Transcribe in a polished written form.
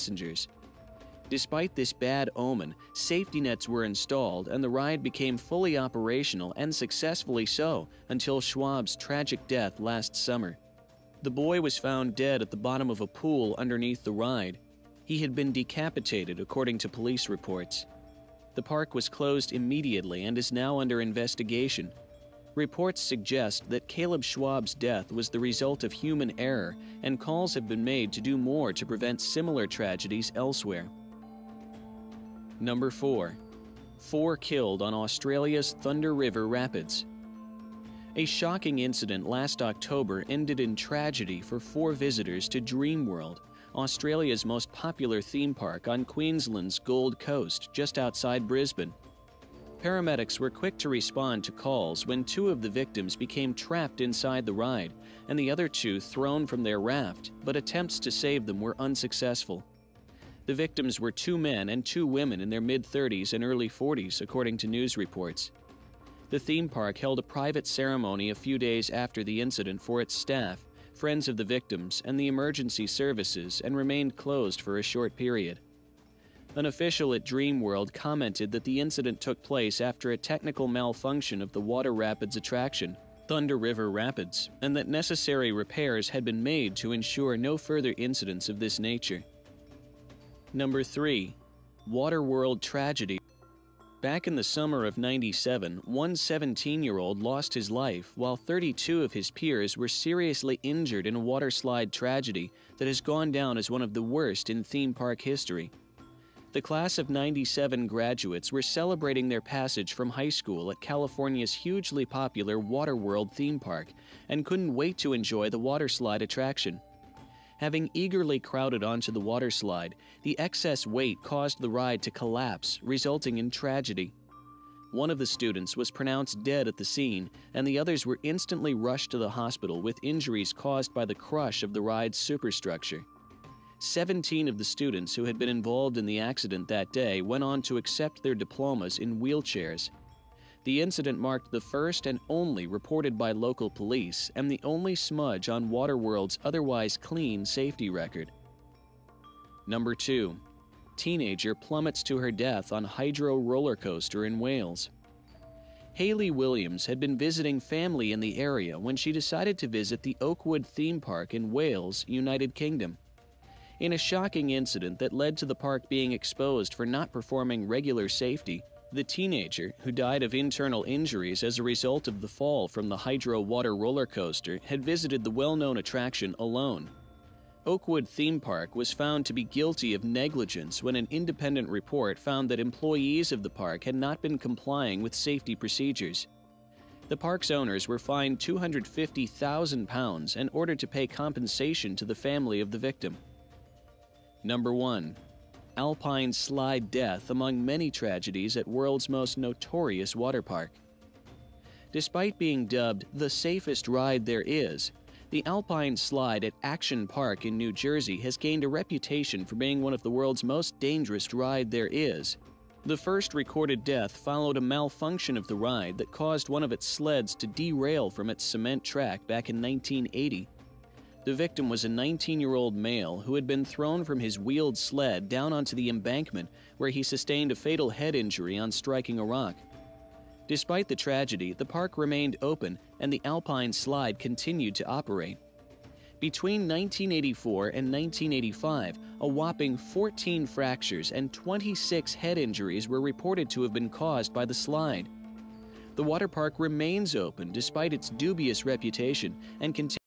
passengers. Despite this bad omen, safety nets were installed and the ride became fully operational, and successfully so, until Schwab's tragic death last summer. The boy was found dead at the bottom of a pool underneath the ride. He had been decapitated, according to police reports. The park was closed immediately and is now under investigation. Reports suggest that Caleb Schwab's death was the result of human error, and calls have been made to do more to prevent similar tragedies elsewhere. Number 4. 4 killed on Australia's Thunder River Rapids. A shocking incident last October ended in tragedy for 4 visitors to Dreamworld, Australia's most popular theme park on Queensland's Gold Coast, just outside Brisbane. Paramedics were quick to respond to calls when 2 of the victims became trapped inside the ride and the other 2 thrown from their raft, but attempts to save them were unsuccessful. The victims were 2 men and 2 women in their mid-30s and early 40s, according to news reports. The theme park held a private ceremony a few days after the incident for its staff, friends of the victims, and the emergency services, and remained closed for a short period. An official at Dreamworld commented that the incident took place after a technical malfunction of the water rapids attraction, Thunder River Rapids, and that necessary repairs had been made to ensure no further incidents of this nature. Number 3. Waterworld Tragedy. Back in the summer of '97, one 17-year-old lost his life while 32 of his peers were seriously injured in a waterslide tragedy that has gone down as one of the worst in theme park history. The class of '97 graduates were celebrating their passage from high school at California's hugely popular Waterworld theme park and couldn't wait to enjoy the waterslide attraction. Having eagerly crowded onto the waterslide, the excess weight caused the ride to collapse, resulting in tragedy. One of the students was pronounced dead at the scene, and the others were instantly rushed to the hospital with injuries caused by the crush of the ride's superstructure. 17 of the students who had been involved in the accident that day went on to accept their diplomas in wheelchairs. The incident marked the first and only reported by local police and the only smudge on Waterworld's otherwise clean safety record. Number 2. Teenager plummets to her death on hydro roller coaster in Wales. Hayley Williams had been visiting family in the area when she decided to visit the Oakwood theme park in Wales, United Kingdom. In a shocking incident that led to the park being exposed for not performing regular safety, the teenager, who died of internal injuries as a result of the fall from the hydro water roller coaster, had visited the well-known attraction alone. Oakwood Theme Park was found to be guilty of negligence when an independent report found that employees of the park had not been complying with safety procedures. The park's owners were fined £250,000 and ordered to pay compensation to the family of the victim. Number 1. Alpine slide death among many tragedies at world's most notorious water park. Despite being dubbed the safest ride there is, the Alpine slide at Action Park in New Jersey has gained a reputation for being one of the world's most dangerous ride there is. The first recorded death followed a malfunction of the ride that caused one of its sleds to derail from its cement track back in 1980. The victim was a 19-year-old male who had been thrown from his wheeled sled down onto the embankment, where he sustained a fatal head injury on striking a rock. Despite the tragedy, the park remained open and the Alpine slide continued to operate. Between 1984 and 1985, a whopping 14 fractures and 26 head injuries were reported to have been caused by the slide. The water park remains open despite its dubious reputation and continues